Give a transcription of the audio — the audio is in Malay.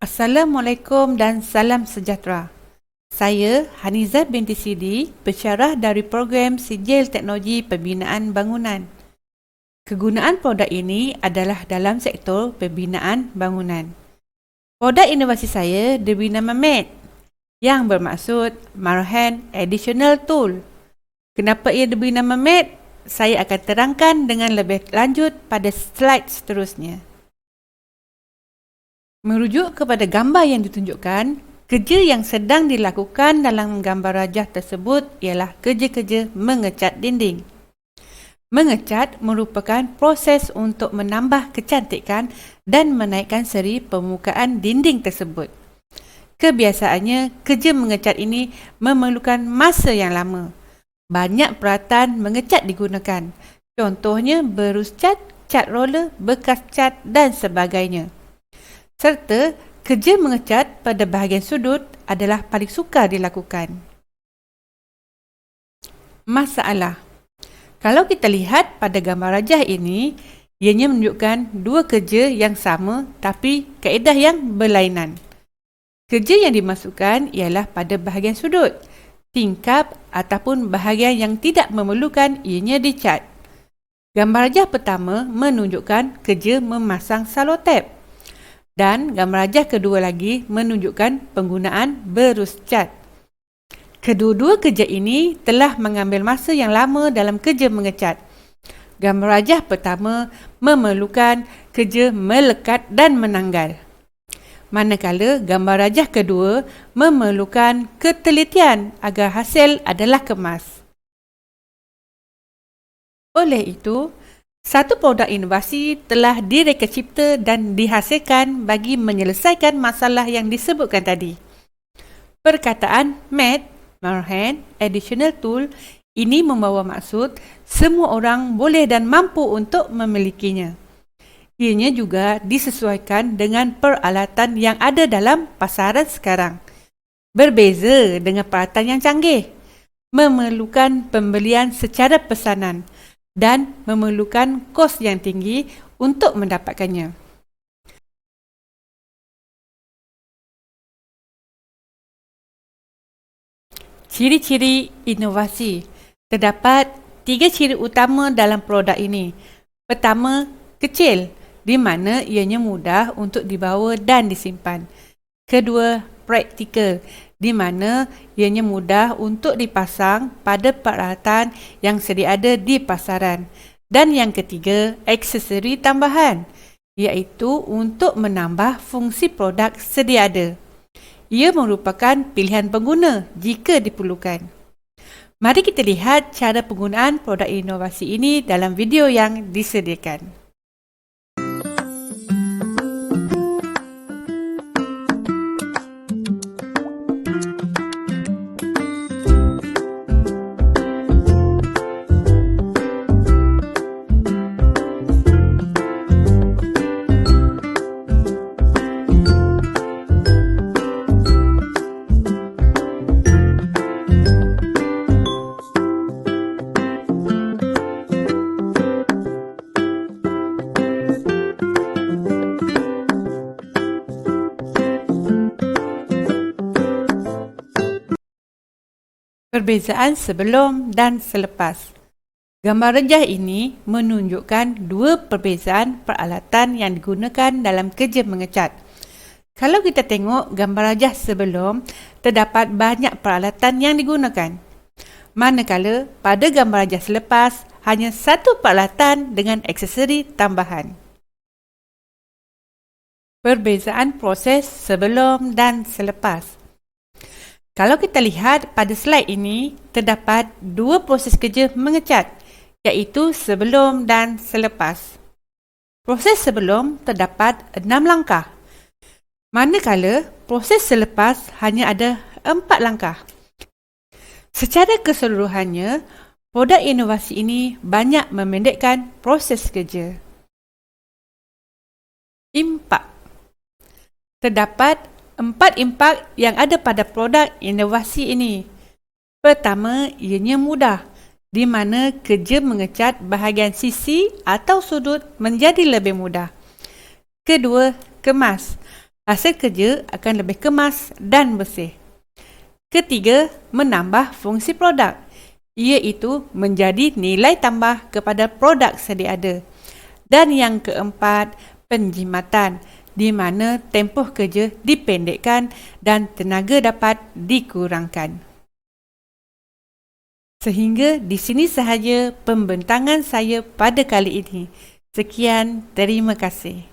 Assalamualaikum dan salam sejahtera. Saya Haniza binti Sidi, pensyarah dari program Sijil Teknologi Pembinaan Bangunan. Kegunaan produk ini adalah dalam sektor pembinaan bangunan. Produk inovasi saya diberi nama MAD yang bermaksud Marhan Additional Tool. Kenapa ia diberi nama MAD? Saya akan terangkan dengan lebih lanjut pada slide seterusnya. Merujuk kepada gambar yang ditunjukkan, kerja yang sedang dilakukan dalam gambar rajah tersebut ialah kerja-kerja mengecat dinding. Mengecat merupakan proses untuk menambah kecantikan dan menaikkan seri permukaan dinding tersebut. Kebiasaannya, kerja mengecat ini memerlukan masa yang lama. Banyak peralatan mengecat digunakan. Contohnya berus cat, cat roller, bekas cat dan sebagainya. Serta kerja mengecat pada bahagian sudut adalah paling sukar dilakukan. Masalah. Kalau kita lihat pada gambar rajah ini, ianya menunjukkan dua kerja yang sama tapi kaedah yang berlainan. Kerja yang dimasukkan ialah pada bahagian sudut, tingkap ataupun bahagian yang tidak memerlukan ianya dicat. Gambar rajah pertama menunjukkan kerja memasang salotap. Dan gambar rajah kedua lagi menunjukkan penggunaan berus cat. Kedua-dua kerja ini telah mengambil masa yang lama dalam kerja mengecat. Gambar rajah pertama memerlukan kerja melekat dan menanggal. Manakala gambar rajah kedua memerlukan ketelitian agar hasil adalah kemas. Oleh itu, satu produk inovasi telah direka cipta dan dihasilkan bagi menyelesaikan masalah yang disebutkan tadi. Perkataan MAD, Marhan Additional Tool, ini membawa maksud semua orang boleh dan mampu untuk memilikinya. Ianya juga disesuaikan dengan peralatan yang ada dalam pasaran sekarang. Berbeza dengan peralatan yang canggih, memerlukan pembelian secara pesanan dan memerlukan kos yang tinggi untuk mendapatkannya. Ciri-ciri inovasi. Terdapat 3 ciri utama dalam produk ini. Pertama, kecil, di mana ianya mudah untuk dibawa dan disimpan. Kedua, praktikal, di mana ianya mudah untuk dipasang pada peralatan yang sedia ada di pasaran. Dan yang ketiga, aksesori tambahan, iaitu untuk menambah fungsi produk sedia ada. Ia merupakan pilihan pengguna jika diperlukan. Mari kita lihat cara penggunaan produk inovasi ini dalam video yang disediakan. Perbezaan sebelum dan selepas. Gambar rajah ini menunjukkan dua perbezaan peralatan yang digunakan dalam kerja mengecat. Kalau kita tengok gambar rajah sebelum, terdapat banyak peralatan yang digunakan. Manakala pada gambar rajah selepas, hanya satu peralatan dengan aksesori tambahan. Perbezaan proses sebelum dan selepas. Kalau kita lihat pada slide ini, terdapat dua proses kerja mengecat, iaitu sebelum dan selepas. Proses sebelum terdapat 6 langkah, manakala proses selepas hanya ada 4 langkah. Secara keseluruhannya, produk inovasi ini banyak memendekkan proses kerja. Impak. Terdapat 4 impak yang ada pada produk inovasi ini. Pertama, ianya mudah, di mana kerja mengecat bahagian sisi atau sudut menjadi lebih mudah. Kedua, kemas. Hasil kerja akan lebih kemas dan bersih. Ketiga, menambah fungsi produk, iaitu menjadi nilai tambah kepada produk sedia ada. Dan yang keempat, penjimatan, di mana tempoh kerja dipendekkan dan tenaga dapat dikurangkan. Sehingga di sini sahaja pembentangan saya pada kali ini. Sekian, terima kasih.